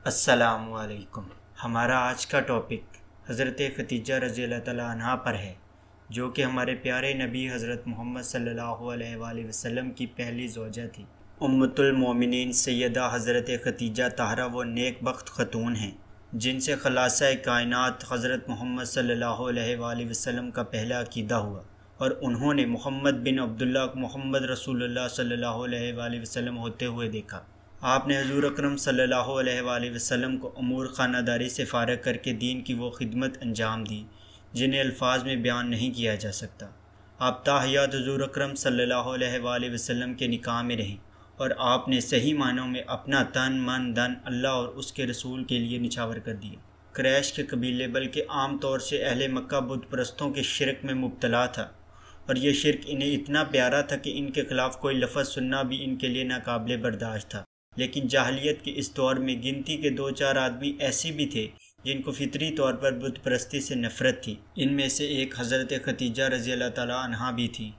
السلام علیکم۔ ہمارا آج کا ٹاپک حضرت خدیجہ رضی اللہ تعالیٰ عنہا پر ہے، جو کہ ہمارے پیارے نبی حضرت محمد صلی اللہ علیہ وآلہ وسلم کی پہلی زوجہ تھی۔ امۃ المومنین سیدہ حضرت خدیجہ طاہرہ وہ نیک بخت خاتون ہیں جن سے خلاصہ کائنات حضرت محمد صلی اللہ علیہ وآلہ وسلم کا پہلا عقیدہ ہوا، اور انہوں نے محمد بن عبداللہ محمد رسول اللہ صلی اللہ علیہ وآلہ وسلم ہوتے ہوئے دیکھا۔ آپ نے حضور اکرم صلی اللہ علیہ وآلہ وسلم کو امور خانہ داری سے فارغ کر کے دین کی وہ خدمت انجام دی جنہیں الفاظ میں بیان نہیں کیا جا سکتا۔ آپ تاحیات حضور اکرم صلی اللہ علیہ وآلہ وسلم کے نکاح میں رہیں، اور آپ نے صحیح معنوں میں اپنا تن من دھن اللہ اور اس کے رسول کے لیے نچھاور کر دیا۔ قریش کے قبیلے بلکہ عام طور سے اہل مکہ بت پرستوں کے شرک میں مبتلا تھا، اور یہ شرک انہیں اتنا پیارا تھا کہ ان کے خلاف کوئی لفظ سننا بھی ان کے لیے ناقابل برداشت تھا۔ لیکن جاہلیت کے اس دور میں گنتی کے 2-4 آدمی ایسے بھی تھے جن کو فطری طور پر بت پرستی سے نفرت تھی۔ ان میں سے ایک حضرت خدیجہ رضی اللہ تعالیٰ عنہا بھی تھی۔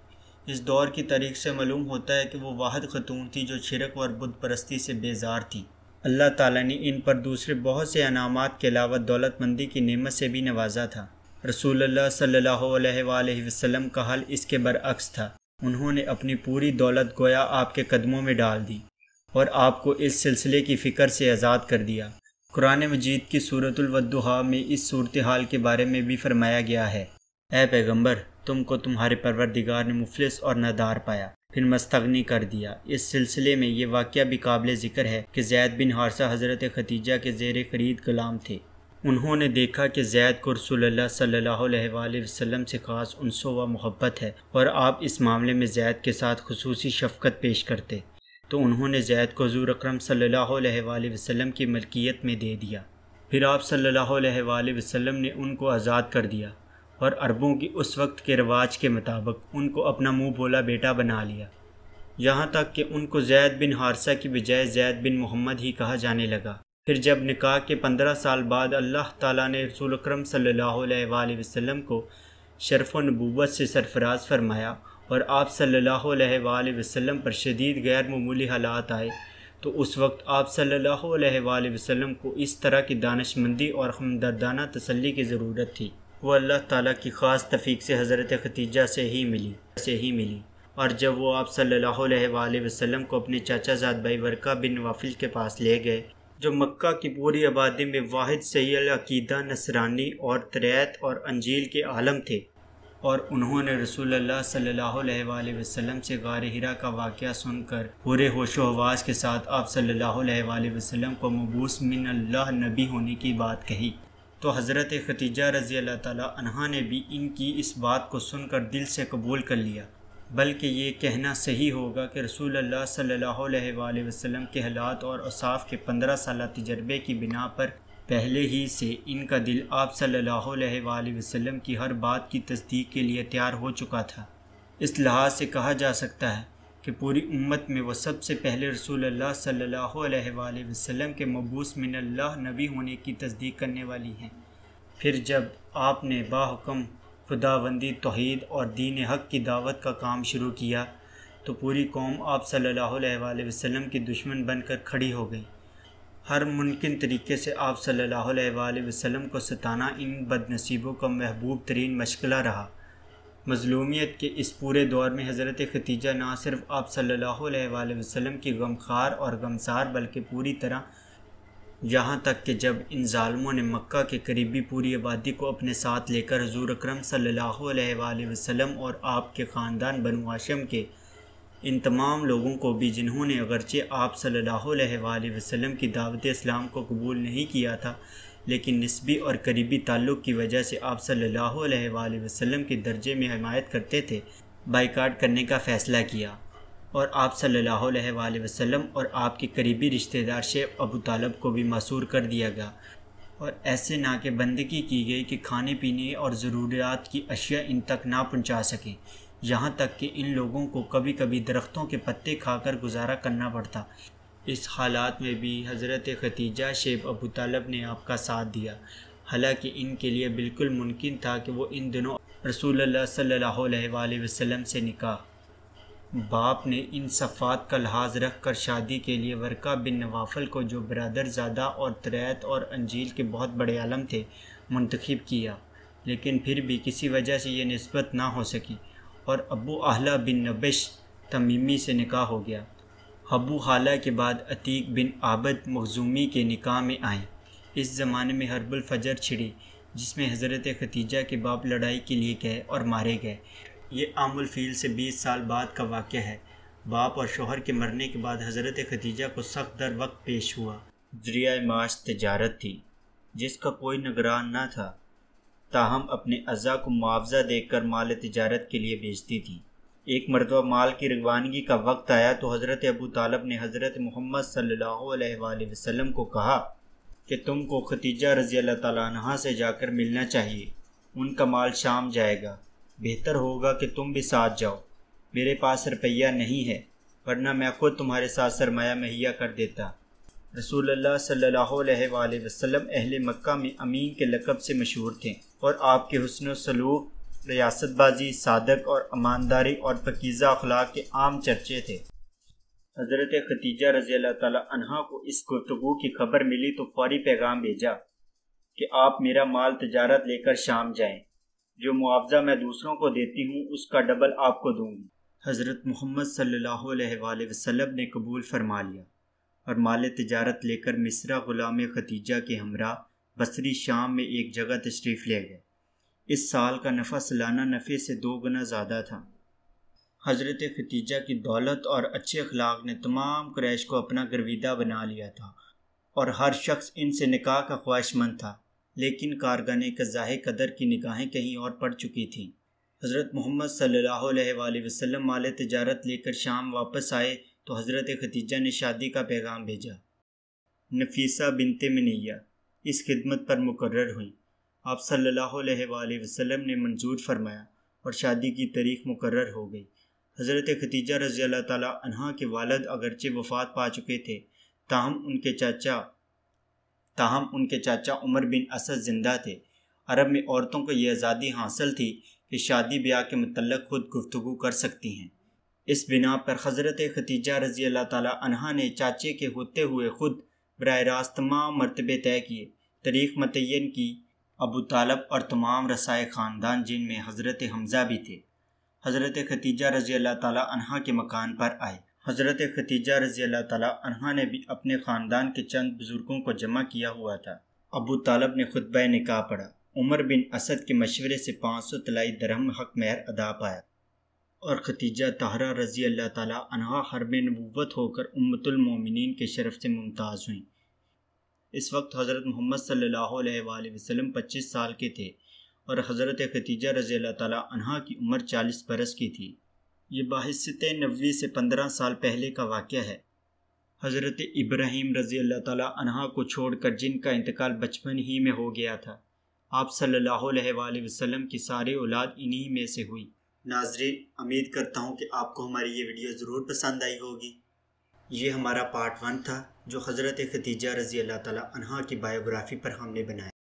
اس دور کی تاریخ سے معلوم ہوتا ہے کہ وہ واحد خاتون تھی جو شرک اور بت پرستی سے بیزار تھی۔ اللہ تعالیٰ نے ان پر دوسرے بہت سے انعامات کے علاوہ دولت مندی کی نعمت سے بھی نوازا تھا۔ رسول اللہ صلی اللہ علیہ وآلہ وسلم کا حال اس کے برعکس تھا۔ انہوں نے اپنی پوری دولت گویا آپ کے قدموں میں ڈال دی اور آپ کو اس سلسلے کی فکر سے آزاد کر دیا۔ قرآن مجید کی سورۃ الودحا میں اس صورتحال کے بارے میں بھی فرمایا گیا ہے، اے پیغمبر، تم کو تمہارے پروردگار نے مفلس اور نادار پایا، پھر مستغنی کر دیا۔ اس سلسلے میں یہ واقعہ بھی قابل ذکر ہے کہ زید بن حارثہ حضرت خدیجہ کے زیر خرید غلام تھے۔ انہوں نے دیکھا کہ زید کو رسول اللہ صلی اللہ علیہ وآلہ وسلم سے خاص انس و محبت ہے، اور آپ اس معاملے میں زید کے ساتھ خصوصی شفقت پیش کرتے، تو انہوں نے زید کو حضور اکرم صلی اللہ علیہ وآلہ وسلم کی ملکیت میں دے دیا۔ پھر آپ صلی اللہ علیہ وآلہ وسلم نے ان کو آزاد کر دیا، اور عربوں کی اس وقت کے رواج کے مطابق ان کو اپنا منہ بولا بیٹا بنا لیا، یہاں تک کہ ان کو زید بن حارثہ کی بجائے زید بن محمد ہی کہا جانے لگا۔ پھر جب نکاح کے 15 سال بعد اللہ تعالیٰ نے رسول اکرم صلی اللہ علیہ وآلہ وسلم کو شرف و نبوت سے سرفراز فرمایا، اور آپ صلی اللہ علیہ وآلہ وسلم پر شدید غیر معمولی حالات آئے، تو اس وقت آپ صلی اللہ علیہ وآلہ وسلم کو اس طرح کی دانش مندی اور ہمدردانہ تسلی کی ضرورت تھی۔ وہ اللہ تعالیٰ کی خاص توفیق سے حضرت خدیجہ سے ہی ملی، اور جب وہ آپ صلی اللہ علیہ وآلہ وسلم کو اپنے چاچا زاد بھائی ورقہ بن نوفل کے پاس لے گئے، جو مکہ کی پوری آبادی میں واحد صحیح العقیدہ نصرانی اور تریت اور انجیل کے عالم تھے، اور انہوں نے رسول اللہ صلی اللہ علیہ وآلہ وسلم سے غار حرا کا واقعہ سن کر پورے ہوش و حواس کے ساتھ آپ صلی اللہ علیہ وآلہ وسلم کو مبعوث من اللہ نبی ہونے کی بات کہی، تو حضرت خدیجہ رضی اللہ تعالیٰ عنہا نے بھی ان کی اس بات کو سن کر دل سے قبول کر لیا۔ بلکہ یہ کہنا صحیح ہوگا کہ رسول اللہ صلی اللہ علیہ وآلہ وسلم کے حالات اور اوصاف کے 15 سالہ تجربے کی بنا پر پہلے ہی سے ان کا دل آپ صلی اللہ علیہ وآلہ وسلم کی ہر بات کی تصدیق کے لیے تیار ہو چکا تھا۔ اس لحاظ سے کہا جا سکتا ہے کہ پوری امت میں وہ سب سے پہلے رسول اللہ صلی اللہ علیہ وآلہ وسلم کے مبعوث من اللہ نبی ہونے کی تصدیق کرنے والی ہیں۔ پھر جب آپ نے باحکم خداوندی توحید اور دین حق کی دعوت کا کام شروع کیا، تو پوری قوم آپ صلی اللہ علیہ وآلہ وسلم کی دشمن بن کر کھڑی ہو گئی۔ ہر ممکن طریقے سے آپ صلی اللہ علیہ وآلہ وسلم کو ستانا ان بد نصیبوں کا محبوب ترین مشغلہ رہا۔ مظلومیت کے اس پورے دور میں حضرت خدیجہ نہ صرف آپ صلی اللہ علیہ وآلہ وسلم کی غمخوار اور غمسار بلکہ پوری طرح، یہاں تک کہ جب ان ظالموں نے مکہ کے قریبی پوری آبادی کو اپنے ساتھ لے کر حضور اکرم صلی اللہ علیہ وآلہ وسلم اور آپ کے خاندان بنو ہاشم کے ان تمام لوگوں کو بھی، جنہوں نے اگرچہ آپ صلی اللہ علیہ وآلہ وسلم کی دعوت اسلام کو قبول نہیں کیا تھا، لیکن نسبی اور قریبی تعلق کی وجہ سے آپ صلی اللہ علیہ وآلہ وسلم کے درجے میں حمایت کرتے تھے، بائیکاٹ کرنے کا فیصلہ کیا، اور آپ صلی اللہ علیہ وآلہ وسلم اور آپ کے قریبی رشتہ دار شیخ ابو طالب کو بھی معصور کر دیا گیا، اور ایسے ناکہ بندگی کی گئی کہ کھانے پینے اور ضروریات کی اشیاء ان تک نہ پہنچا سکیں، یہاں تک کہ ان لوگوں کو کبھی کبھی درختوں کے پتے کھا کر گزارا کرنا پڑتا۔ اس حالات میں بھی حضرت خدیجہ شیخ ابو طالب نے آپ کا ساتھ دیا، حالانکہ ان کے لیے بالکل ممکن تھا کہ وہ ان دنوں رسول اللہ صلی اللہ علیہ وآلہ وسلم سے نکاح باپ نے ان صفات کا لحاظ رکھ کر شادی کے لیے ورقہ بن نوفل کو، جو برادر زادہ اور طریت اور انجیل کے بہت بڑے عالم تھے، منتخب کیا، لیکن پھر بھی کسی وجہ سے یہ نسبت نہ ہو سکی اور ابو اہلہ بن نبش تمیمی سے نکاح ہو گیا۔ ابو حالہ کے بعد عتیق بن عابد مخزومی کے نکاح میں آئیں۔ اس زمانے میں حرب الفجر چھڑی، جس میں حضرت ختیجہ کے باپ لڑائی کے لیے گئے اور مارے گئے۔ یہ عام الفیل سے 20 سال بعد کا واقعہ ہے۔ باپ اور شوہر کے مرنے کے بعد حضرت ختیجہ کو سخت در وقت پیش ہوا۔ ذریعہ معاش تجارت تھی، جس کا کوئی نگران نہ تھا، تاہم اپنے اعضاء کو معاوضہ دے کر مال تجارت کے لیے بیچتی تھی۔ ایک مرتبہ مال کی روانگی کا وقت آیا تو حضرت ابو طالب نے حضرت محمد صلی اللہ علیہ وآلہ وسلم کو کہا کہ تم کو ختیجہ رضی اللہ تعالیٰ عنہا سے جا کر ملنا چاہیے، ان کا مال شام جائے گا، بہتر ہوگا کہ تم بھی ساتھ جاؤ۔ میرے پاس روپیہ نہیں ہے، ورنہ میں خود تمہارے ساتھ سرمایہ مہیا کر دیتا۔ رسول اللہ صلی اللہ علیہ وآلہ وسلم اہل مکہ میں امین کے لقب سے مشہور تھے، اور آپ کے حسن و سلوک، ریاست بازی، صادق اور امانداری اور پاکیزہ اخلاق کے عام چرچے تھے۔ حضرت ختیجہ رضی اللہ تعالیٰ عنہا کو اس گفتگو کی خبر ملی تو فوری پیغام بھیجا کہ آپ میرا مال تجارت لے کر شام جائیں، جو معاوضہ میں دوسروں کو دیتی ہوں اس کا ڈبل آپ کو دوں گی۔ حضرت محمد صلی اللہ علیہ وآلہ وسلم نے قبول فرما لیا اور مال تجارت لے کر مصرع غلام ختیجہ کے ہمراہ بصری شام میں ایک جگہ تشریف لے گئے۔ اس سال کا نفع سالانہ نفع سے 2 گنا زیادہ تھا۔ حضرت ختیجہ کی دولت اور اچھے اخلاق نے تمام قریش کو اپنا گرویدہ بنا لیا تھا اور ہر شخص ان سے نکاح کا خواہش مند تھا، لیکن کارگانے قضائے قدر کی نگاہیں کہیں اور پڑ چکی تھیں۔ حضرت محمد صلی اللہ علیہ وآلہ وسلم مال تجارت لے کر شام واپس آئے تو حضرت ختیجہ نے شادی کا پیغام بھیجا۔ نفیسہ بنت منیہ اس خدمت پر مقرر ہوئیں۔ آپ صلی اللہ علیہ وآلہ وسلم نے منظور فرمایا اور شادی کی تاریخ مقرر ہو گئی۔ حضرت ختیجہ رضی اللہ تعالیٰ عنہا کے والد اگرچہ وفات پا چکے تھے، تاہم ان کے چاچا عمر بن اسد زندہ تھے۔ عرب میں عورتوں کو یہ آزادی حاصل تھی کہ شادی بیاہ کے متعلق خود گفتگو کر سکتی ہیں۔ اس بنا پر حضرت ختیجہ رضی اللہ تعالیٰ عنہا نے چاچے کے ہوتے ہوئے خود براہ راست تمام مرتبے طے کیے، تاریخ متعین کی۔ ابو طالب اور تمام رسائے خاندان، جن میں حضرت حمزہ بھی تھے، حضرت ختیجہ رضی اللہ تعالیٰ عنہا کے مکان پر آئے۔ حضرت ختیجہ رضی اللہ تعالیٰ عنہا نے بھی اپنے خاندان کے چند بزرگوں کو جمع کیا ہوا تھا۔ ابو طالب نے خطبہ نکاح پڑھا۔ عمر بن اسد کے مشورے سے 500 طلائی درہم حق مہر ادا پایا، اور ختیجہ طاہرہ رضی اللہ تعالیٰ عنہا حرم نبوت ہو کر امۃ المومنین کے شرف سے ممتاز ہوئیں۔ اس وقت حضرت محمد صلی اللہ علیہ وآلہ وسلم 25 سال کے تھے اور حضرت ختیجہ رضی اللہ تعالیٰ عنہا کی عمر 40 برس کی تھی۔ یہ بحثیت نبوی سے 15 سال پہلے کا واقعہ ہے۔ حضرت ابراہیم رضی اللہ تعالیٰ عنہا کو چھوڑ کر جن کا انتقال بچپن ہی میں ہو گیا تھا، آپ صلی اللہ علیہ وآلہ وسلم کی ساری اولاد انہی میں سے ہوئی۔ ناظرین، امید کرتا ہوں کہ آپ کو ہماری یہ ویڈیو ضرور پسند آئی ہوگی۔ یہ ہمارا پارٹ 1 تھا جو حضرت ختیجہ رضی اللہ تعالیٰ عنہا کی بایوگرافی پر ہم نے بنایا۔